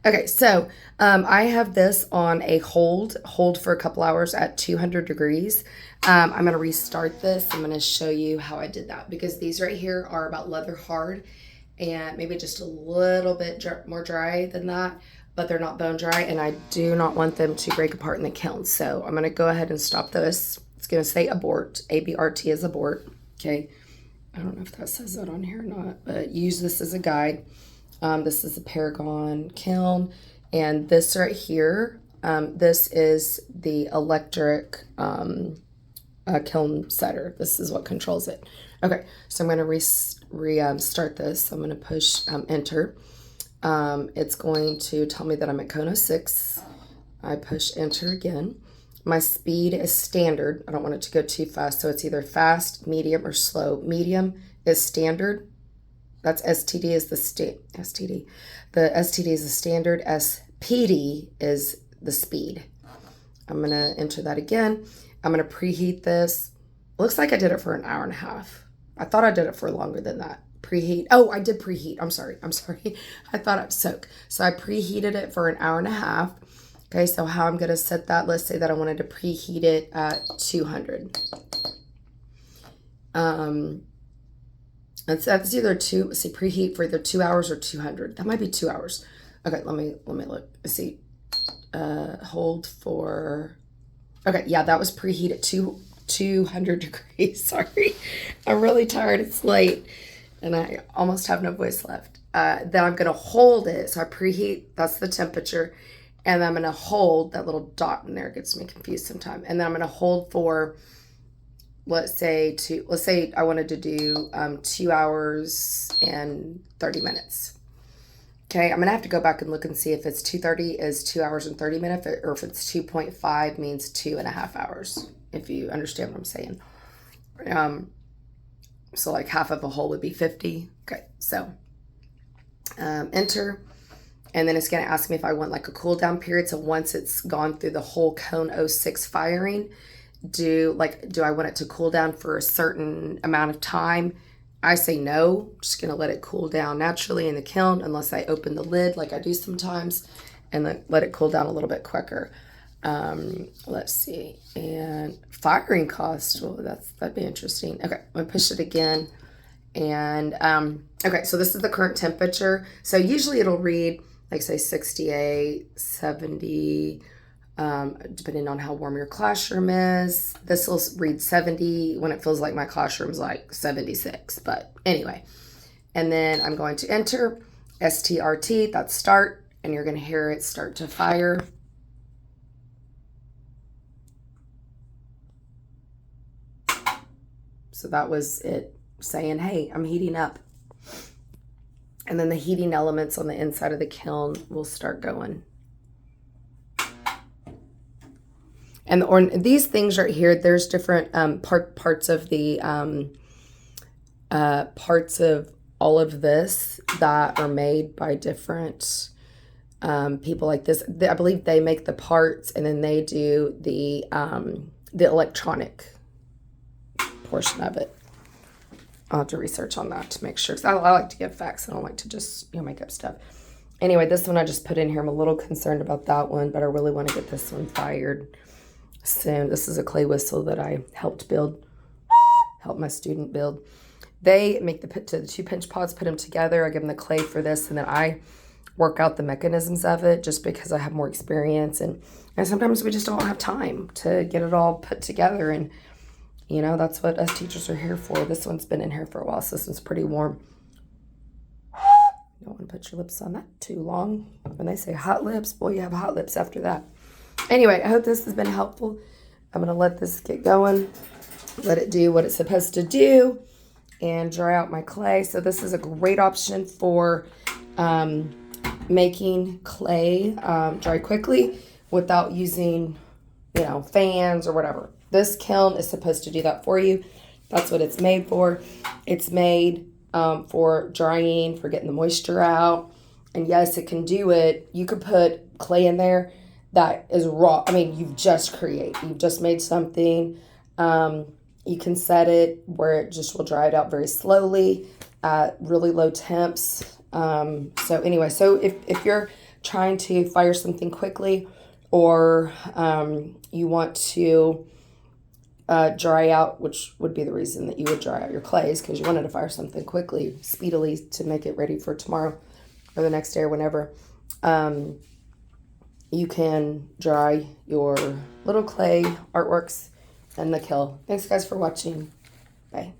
Okay, so I have this on a hold for a couple hours at 200 degrees. I'm going to restart this. I'm going to show you how I did that because these right here are about leather hard and maybe just a little bit more dry than that, but they're not bone dry, and I do not want them to break apart in the kiln. So I'm going to go ahead and stop this. It's going to say abort. ABRT is abort. Okay. I don't know if that says that on here or not, but use this as a guide. This is a Paragon kiln, and this right here, this is the electric kiln setter. This is what controls it. Okay, so I'm going to start this. I'm going to push enter. It's going to tell me that I'm at cone 06. I push enter again. My speed is standard. I don't want it to go too fast, so it's either fast, medium, or slow. Medium is standard. That's STD is the STD. The STD is the standard. SPD is the speed. I'm going to enter that again. I'm going to preheat this. Looks like I did it for an hour and a half. I thought I did it for longer than that. Preheat. Oh, I did preheat. I'm sorry. I thought I'd soak. So I preheated it for an hour and a half. Okay, so how I'm going to set that, let's say that I wanted to preheat it at 200. That's either preheat for either 2 hours or 200. That might be 2 hours. Okay, let me look. Let's see. Hold for, okay, yeah, that was preheat at 200 degrees. Sorry. I'm really tired. It's late and I almost have no voice left. Then I'm going to hold it. So I preheat, that's the temperature. And I'm going to hold, that little dot in there gets me confused sometimes. And then I'm going to hold for, let's say I wanted to do 2 hours and 30 minutes. Okay, I'm going to have to go back and look and see if it's 230 is 2 hours and 30 minutes, or if it's 2.5 means 2.5 hours, if you understand what I'm saying. So like half of a whole would be 50. Okay, so enter. And then it's going to ask me if I want like a cool down period. So once it's gone through the whole cone 06 firing, do I want it to cool down for a certain amount of time? I say no. I'm just going to let it cool down naturally in the kiln unless I open the lid like I do sometimes, and then let it cool down a little bit quicker. Let's see. And firing cost. Well, that'd be interesting. Okay, I'm going to push it again. And okay, so this is the current temperature. So usually it'll read like say 68, 70, depending on how warm your classroom is. This will read 70 when it feels like my classroom's like 76. But anyway, and then I'm going to enter STRT, that's start, and you're going to hear it start to fire. So that was it saying, hey, I'm heating up. And then the heating elements on the inside of the kiln will start going. And these things right here, there's different parts of the parts of all of this that are made by different people like this. I believe they make the parts, and then they do the electronic portion of it. I'll have to research on that to make sure, because I like to give facts. I don't like to just make up stuff. Anyway, this one I just put in here. I'm a little concerned about that one, but I really want to get this one fired soon. This is a clay whistle that I helped my student build. They make the 2 pinch pods, put them together. I give them the clay for this, and then I work out the mechanisms of it just because I have more experience. And sometimes we just don't have time to get it all put together, and that's what us teachers are here for. This one's been in here for a while, so this one's pretty warm. You don't want to put your lips on that too long. When they say hot lips, boy, you have hot lips after that. Anyway, I hope this has been helpful. I'm going to let this get going, let it do what it's supposed to do, and dry out my clay. So this is a great option for making clay dry quickly without using, fans or whatever. This kiln is supposed to do that for you. That's what it's made for. It's made for drying, for getting the moisture out. And yes, it can do it. You could put clay in there that is raw. I mean, you've just made something. You can set it where it just will dry it out very slowly at really low temps. So anyway, so if you're trying to fire something quickly, or you want to dry out, which would be the reason that you would dry out your clays, because you wanted to fire something quickly, speedily, to make it ready for tomorrow or the next day or whenever. You can dry your little clay artworks in the kiln. Thanks, guys, for watching. Bye.